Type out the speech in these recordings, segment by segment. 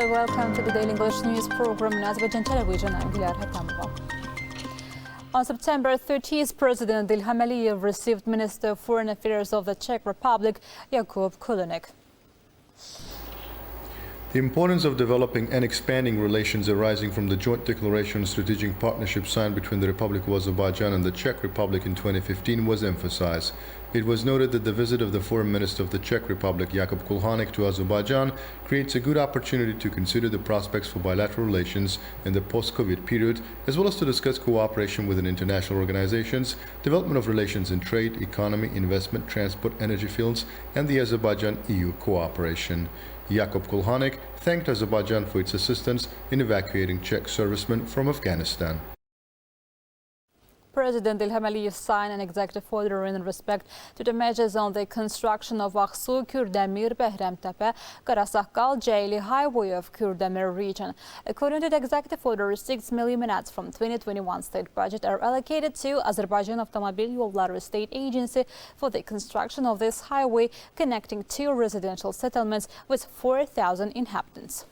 Hello, welcome to the Daily English News program in Azərbaycan Televiziya. I'm İlham. On September 30th, President İlham received Minister of Foreign Affairs of the Czech Republic, Jakub Kulínek. The importance of developing and expanding relations arising from the joint declaration on strategic partnership signed between the Republic of Azerbaijan and the Czech Republic in 2015 was emphasized. It was noted that the visit of the Foreign Minister of the Czech Republic, Jakub Kulínek, to Azerbaijan creates a good opportunity to consider the prospects for bilateral relations in the post-COVID period, as well as to discuss cooperation within international organizations, development of relations in trade, economy, investment, transport, energy fields, and the Azerbaijan-EU cooperation. Jakub Kulínek thanked Azerbaijan for its assistance in evacuating Czech servicemen from Afghanistan. President İlham signed an executive order in respect to the measures on the construction of Aksu, Kürdəmir, Bəhrəmtəpə, Qarasaqqal, Ceyli Highway of Kürdəmir region. According to the executive order, 6 million manats from 2021 state budget are allocated to Azərbaycan Avtomobil Yolları State Agency for the construction of this highway connecting two residential settlements with 4,000 inhabitants.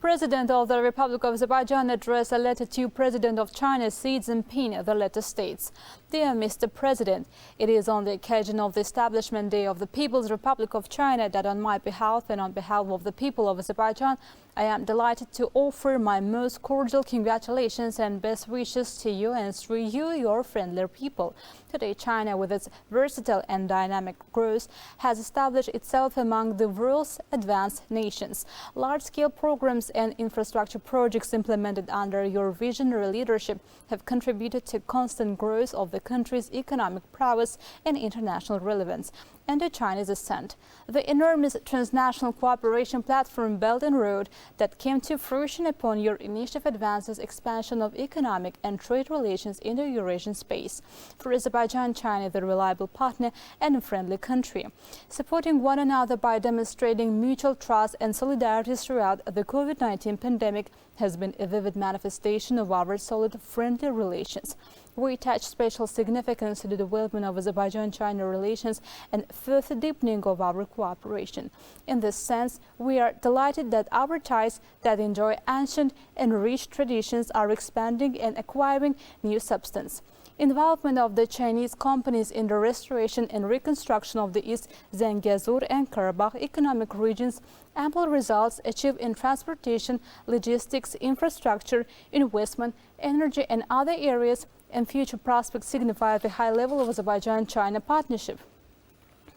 President of the Republic of Azerbaijan addressed a letter to President of China Xi Jinping. The letter states, "Dear Mr. President, it is on the occasion of the establishment day of the People's Republic of China that on my behalf and on behalf of the people of Azerbaijan, I am delighted to offer my most cordial congratulations and best wishes to you and through you, your friendly people. Today, China, with its versatile and dynamic growth, has established itself among the world's advanced nations. Large-scale programs and infrastructure projects implemented under your visionary leadership have contributed to constant growth of the country's economic prowess and international relevance, and to China's ascent. The enormous transnational cooperation platform Belt and Road that came to fruition upon your initiative advances expansion of economic and trade relations in the Eurasian space. For Azerbaijan, China, the reliable partner and a friendly country, supporting one another by demonstrating mutual trust and solidarity throughout the COVID-19 pandemic has been a vivid manifestation of our solid, friendly relations. We attach special significance to the development of Azerbaijan-China relations and further deepening of our cooperation. In this sense, we are delighted that our ties that enjoy ancient and rich traditions are expanding and acquiring new substance. Involvement of the Chinese companies in the restoration and reconstruction of the East Zangezur and Karabakh economic regions, ample results achieved in transportation, logistics, infrastructure, investment, energy and other areas, and future prospects signify the high level of Azerbaijan-China partnership.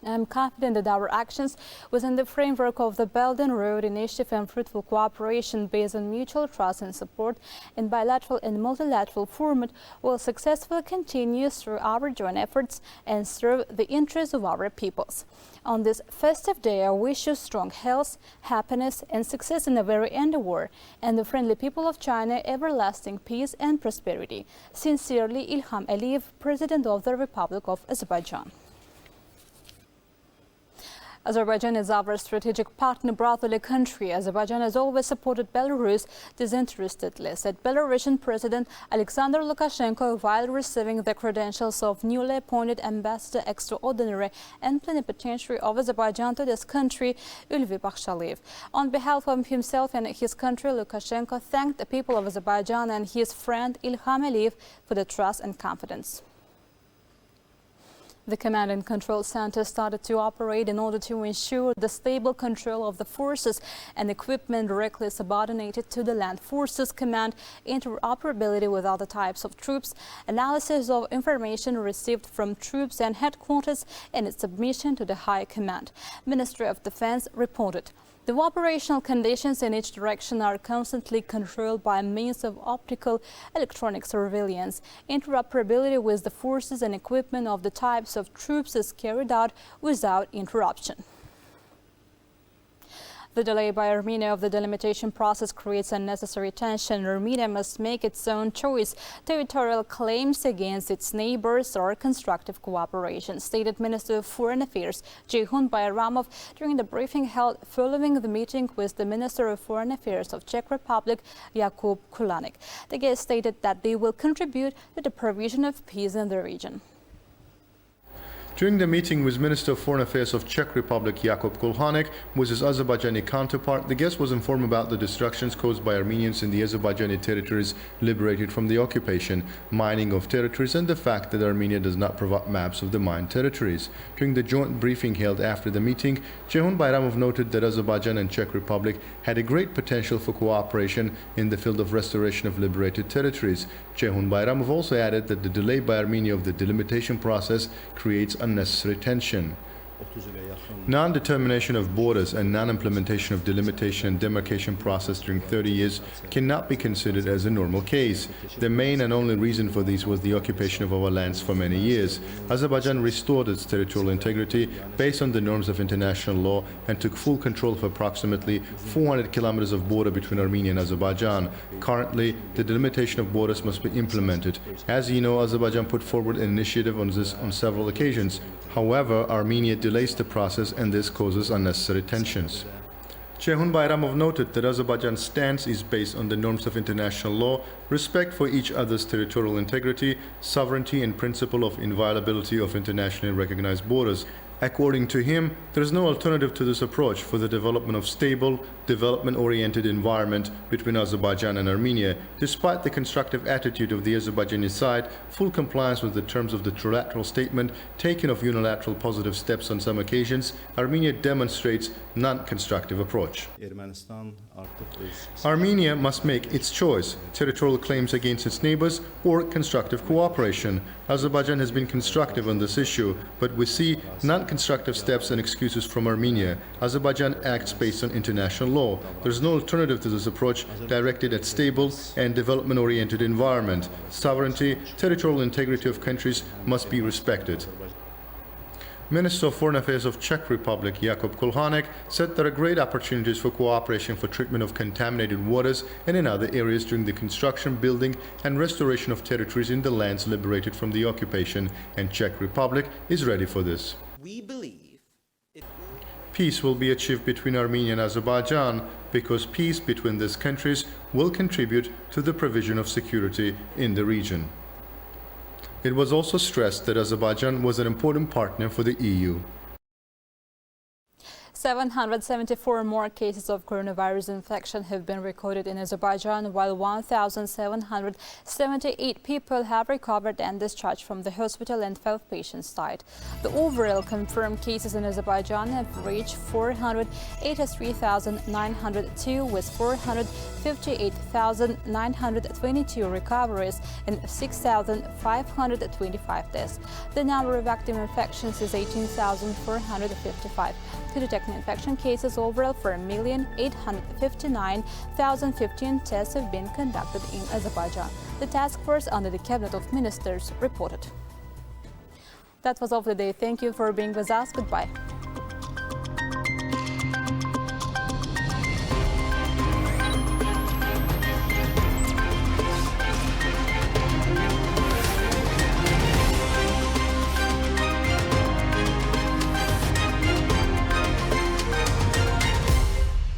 I am confident that our actions within the framework of the Belt and Road Initiative and fruitful cooperation based on mutual trust and support in bilateral and multilateral format will successfully continue through our joint efforts and serve the interests of our peoples. On this festive day, I wish you strong health, happiness and success in the very endeavor, and the friendly people of China everlasting peace and prosperity. Sincerely, Ilham Aliyev, President of the Republic of Azerbaijan. Azerbaijan is our strategic partner, brotherly country. Azerbaijan has always supported Belarus disinterestedly, said Belarusian President Alexander Lukashenko while receiving the credentials of newly appointed Ambassador Extraordinary and Plenipotentiary of Azerbaijan to this country, Ülvi Bakhshaliyev. On behalf of himself and his country, Lukashenko thanked the people of Azerbaijan and his friend Ilham Aliyev for the trust and confidence. The Command and Control Center started to operate in order to ensure the stable control of the forces and equipment directly subordinated to the Land Forces Command, interoperability with other types of troops, analysis of information received from troops and headquarters, and its submission to the High Command. Ministry of Defense reported. The operational conditions in each direction are constantly controlled by means of optical electronic surveillance. Interoperability with the forces and equipment of the types of troops is carried out without interruption. The delay by Armenia of the delimitation process creates unnecessary tension. Armenia must make its own choice. Territorial claims against its neighbors or constructive cooperation, stated Minister of Foreign Affairs Ceyhun Bayramov during the briefing held following the meeting with the Minister of Foreign Affairs of Czech Republic, Jakub Kulínek. The guest stated that they will contribute to the provision of peace in the region. During the meeting with Minister of Foreign Affairs of Czech Republic Jakub Kulhanek with his Azerbaijani counterpart, the guest was informed about the destructions caused by Armenians in the Azerbaijani territories liberated from the occupation, mining of territories, and the fact that Armenia does not provide maps of the mined territories. During the joint briefing held after the meeting, Ceyhun Bayramov noted that Azerbaijan and Czech Republic had a great potential for cooperation in the field of restoration of liberated territories. Ceyhun Bayramov also added that the delay by Armenia of the delimitation process creates unnecessary tension. Non-determination of borders and non-implementation of delimitation and demarcation process during 30 years cannot be considered as a normal case. The main and only reason for this was the occupation of our lands for many years. Azerbaijan restored its territorial integrity based on the norms of international law and took full control of approximately 400 kilometers of border between Armenia and Azerbaijan. Currently, the delimitation of borders must be implemented. As you know, Azerbaijan put forward an initiative on this on several occasions. However, Armenia delays the process, and this causes unnecessary tensions. Ceyhun Bayramov noted that Azerbaijan's stance is based on the norms of international law, respect for each other's territorial integrity, sovereignty, and principle of inviolability of internationally recognized borders. According to him, there is no alternative to this approach for the development of stable, development-oriented environment between Azerbaijan and Armenia. Despite the constructive attitude of the Azerbaijani side, full compliance with the terms of the trilateral statement, taking of unilateral positive steps on some occasions, Armenia demonstrates non-constructive approach. Armenia must make its choice, territorial claims against its neighbors or constructive cooperation. Azerbaijan has been constructive on this issue, but we see non-constructive steps and excuses from Armenia. Azerbaijan acts based on international law. There is no alternative to this approach directed at stable and development-oriented environment. Sovereignty, territorial integrity of countries must be respected. Minister of Foreign Affairs of Czech Republic Jakub Kulhanek said there are great opportunities for cooperation for treatment of contaminated waters and in other areas during the construction, building and restoration of territories in the lands liberated from the occupation, and Czech Republic is ready for this. We believe peace will be achieved between Armenia and Azerbaijan because peace between these countries will contribute to the provision of security in the region. It was also stressed that Azerbaijan was an important partner for the EU. 774 more cases of coronavirus infection have been recorded in Azerbaijan, while 1,778 people have recovered and discharged from the hospital and 12 patients died. The overall confirmed cases in Azerbaijan have reached 483,902 with 458,922 recoveries and 6,525 deaths. The number of active infections is 18,455. To detect infection cases overall, 4,859,015 tests have been conducted in Azerbaijan. The task force under the Cabinet of Ministers reported. That was all for the day. Thank you for being with us. Goodbye.